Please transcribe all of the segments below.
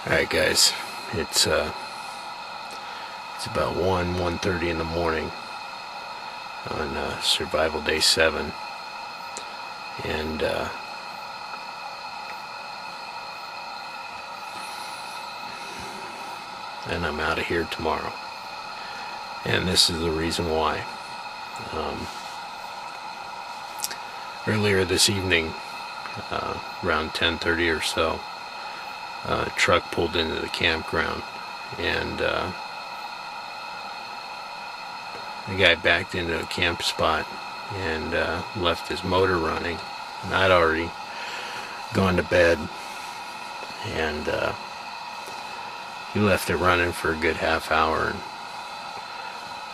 Alright guys, it's about 1:30 in the morning on Survival Day 7, and I'm out of here tomorrow. And this is the reason why. Earlier this evening, around 10:30 or so, a truck pulled into the campground, and the guy backed into a camp spot and left his motor running. And I'd already gone to bed, and he left it running for a good half hour, and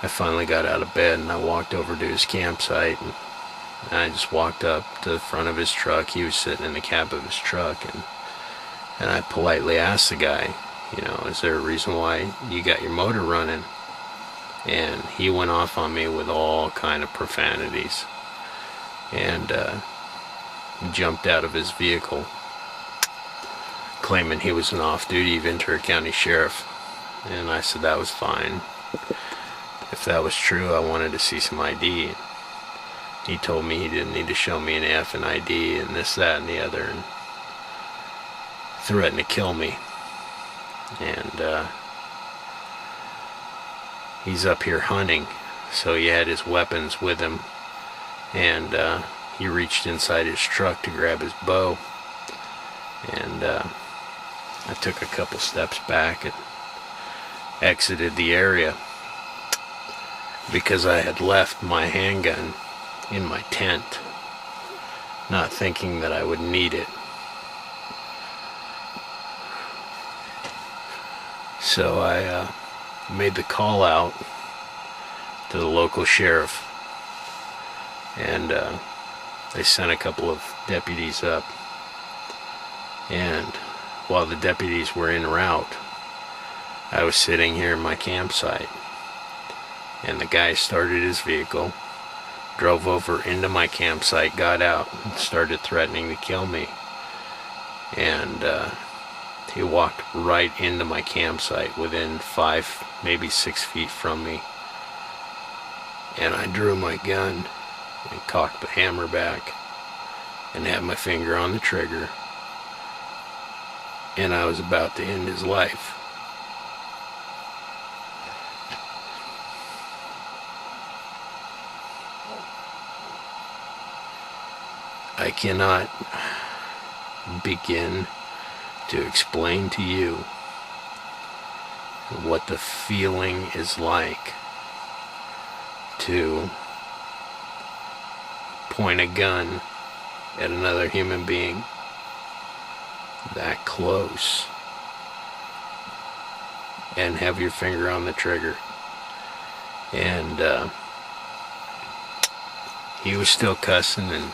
I finally got out of bed and I walked over to his campsite, and I just walked up to the front of his truck. He was sitting in the cab of his truck, and I politely asked the guy, is there a reason why you got your motor running? And he went off on me with all kind of profanities, and jumped out of his vehicle, claiming he was an off-duty Ventura County Sheriff. And I said that was fine. If that was true, I wanted to see some ID. He told me he didn't need to show me an effing ID and this, that, and the other, and threatened to kill me. And he's up here hunting, so he had his weapons with him, and he reached inside his truck to grab his bow, and I took a couple steps back and exited the area because I had left my handgun in my tent, not thinking that I would need it. So I made the call out to the local sheriff, and they sent a couple of deputies up. And while the deputies were en route, I was sitting here in my campsite, and the guy started his vehicle, drove over into my campsite, got out, and started threatening to kill me. And he walked right into my campsite within 5, maybe 6 feet from me. And I drew my gun and cocked the hammer back and had my finger on the trigger. And I was about to end his life. I cannot begin to explain to you what the feeling is like to point a gun at another human being that close and have your finger on the trigger. And he was still cussing and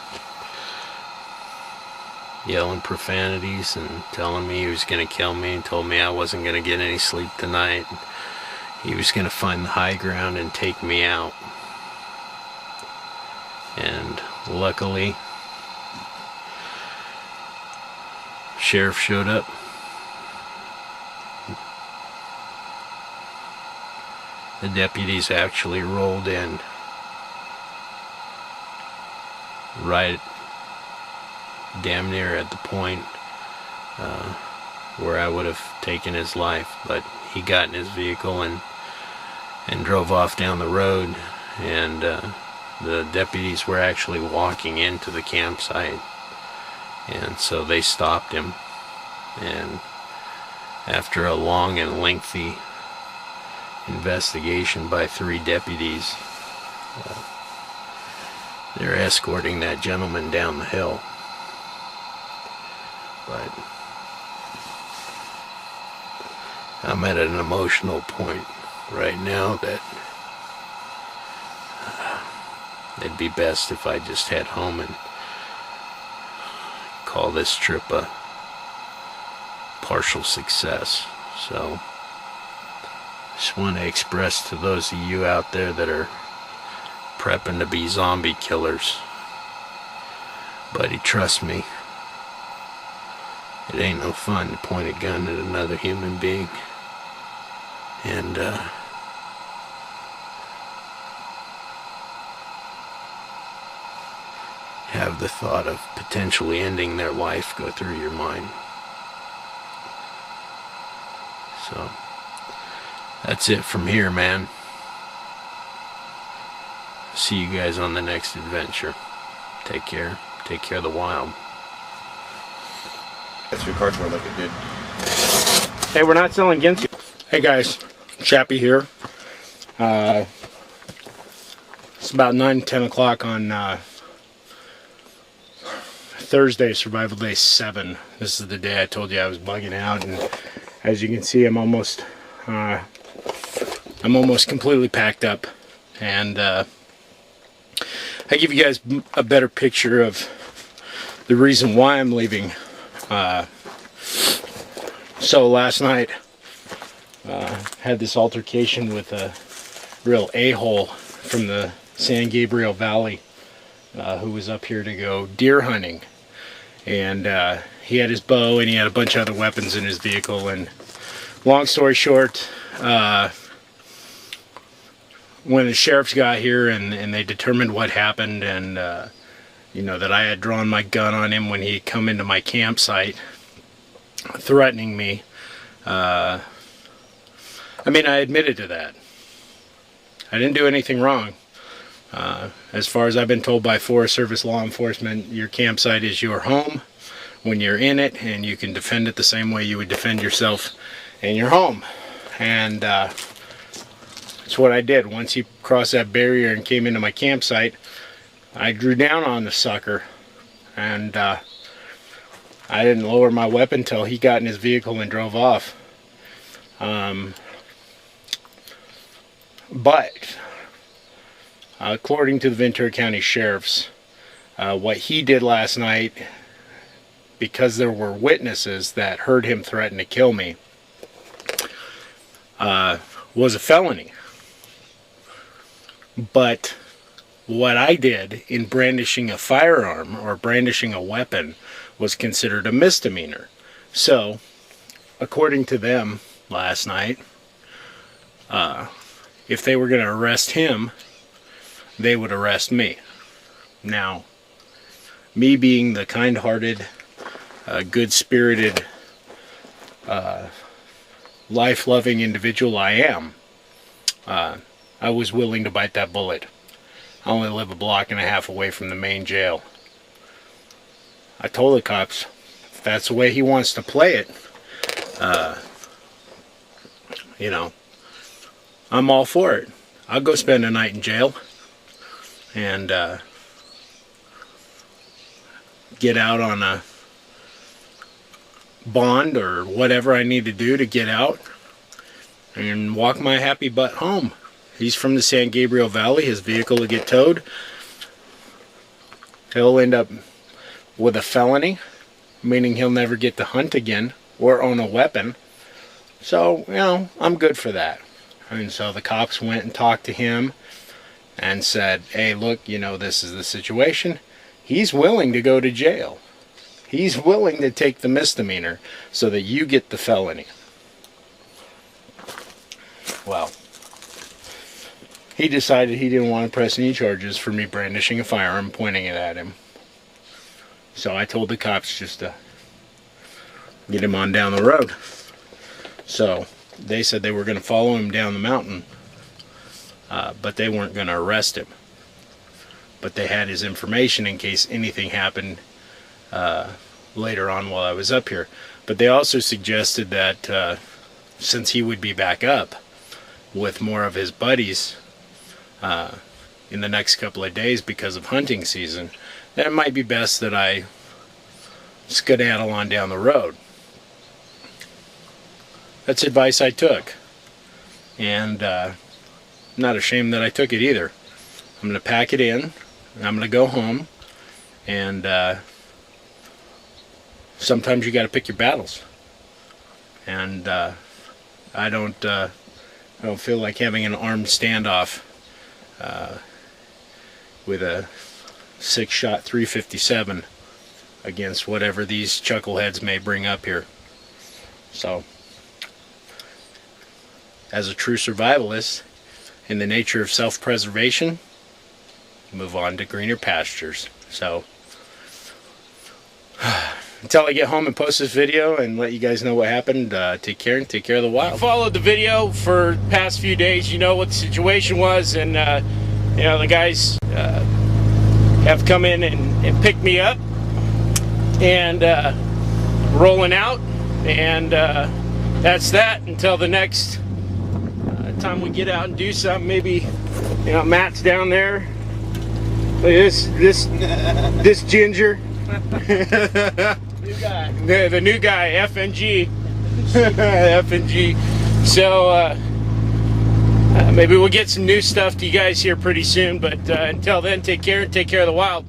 yelling profanities and telling me he was going to kill me, and told me I wasn't going to get any sleep tonight. He was going to find the high ground and take me out. And luckily, sheriff showed up. The deputies actually rolled in right damn near at the point where I would have taken his life, but he got in his vehicle and drove off down the road, and the deputies were actually walking into the campsite, and so they stopped him. And after a long and lengthy investigation by 3 deputies, they're escorting that gentleman down the hill. But I'm at an emotional point right now that it'd be best if I just head home and call this trip a partial success. So just want to express to those of you out there that are prepping to be zombie killers, buddy, trust me, It ain't no fun to point a gun at another human being and have the thought of potentially ending their life go through your mind. So that's it from here, man. See you guys on the next adventure. Take care. Take care of the wild. That's your cardboard like it did. Hey, we're not selling against you. Hey guys, Chappie here. It's about 9-10 o'clock on Thursday, Survival Day 7. This is the day I told you I was bugging out, and as you can see, I'm almost completely packed up, and I give you guys a better picture of the reason why I'm leaving. So last night, had this altercation with a real a-hole from the San Gabriel Valley, who was up here to go deer hunting, and he had his bow and he had a bunch of other weapons in his vehicle. And long story short, when the sheriffs got here and they determined what happened, and you know, that I had drawn my gun on him when he come into my campsite threatening me, I mean, I admitted to that. I didn't do anything wrong. As far as I've been told by Forest Service law enforcement, your campsite is your home when you're in it, and you can defend it the same way you would defend yourself in your home. And that's what I did. Once he crossed that barrier and came into my campsite, I drew down on the sucker, and I didn't lower my weapon till he got in his vehicle and drove off. But according to the Ventura County Sheriff's, what he did last night, because there were witnesses that heard him threaten to kill me, was a felony. But what I did in brandishing a firearm or brandishing a weapon was considered a misdemeanor. So, according to them last night, if they were going to arrest him, they would arrest me. Now, me being the kind-hearted, good-spirited, life-loving individual I am, I was willing to bite that bullet. I only live a block and a half away from the main jail. I told the cops, if that's the way he wants to play it, you know, I'm all for it. I'll go spend a night in jail and get out on a bond or whatever I need to do to get out and walk my happy butt home. He's from the San Gabriel Valley. His vehicle will get towed. He'll end up with a felony, meaning he'll never get to hunt again or own a weapon. So, you know, I'm good for that. And so the cops went and talked to him and said, hey, look, you know, this is the situation. He's willing to go to jail. He's willing to take the misdemeanor so that you get the felony. Well, he decided he didn't want to press any charges for me brandishing a firearm, pointing it at him. So I told the cops just to get him on down the road. So they said they were going to follow him down the mountain, but they weren't going to arrest him. But they had his information in case anything happened later on while I was up here. But they also suggested that since he would be back up with more of his buddies in the next couple of days because of hunting season, that it might be best that I skedaddle on down the road. That's advice I took, and I'm not ashamed that I took it either. I'm going to pack it in, and I'm going to go home, and sometimes you got to pick your battles. And I don't feel like having an armed standoff with a 6-shot .357 against whatever these chuckleheads may bring up here. So, as a true survivalist, in the nature of self-preservation, move on to greener pastures. So, until I get home and post this video and let you guys know what happened, take care and take care of the wild. You followed the video for the past few days, you know what the situation was, and you know, the guys have come in and picked me up and rolling out, and that's that until the next time we get out and do something. Maybe, you know, Matt's down there. Look at this ginger. New guy. The new guy, FNG. FNG. So maybe we'll get some new stuff to you guys here pretty soon. But until then, take care and take care of the wild.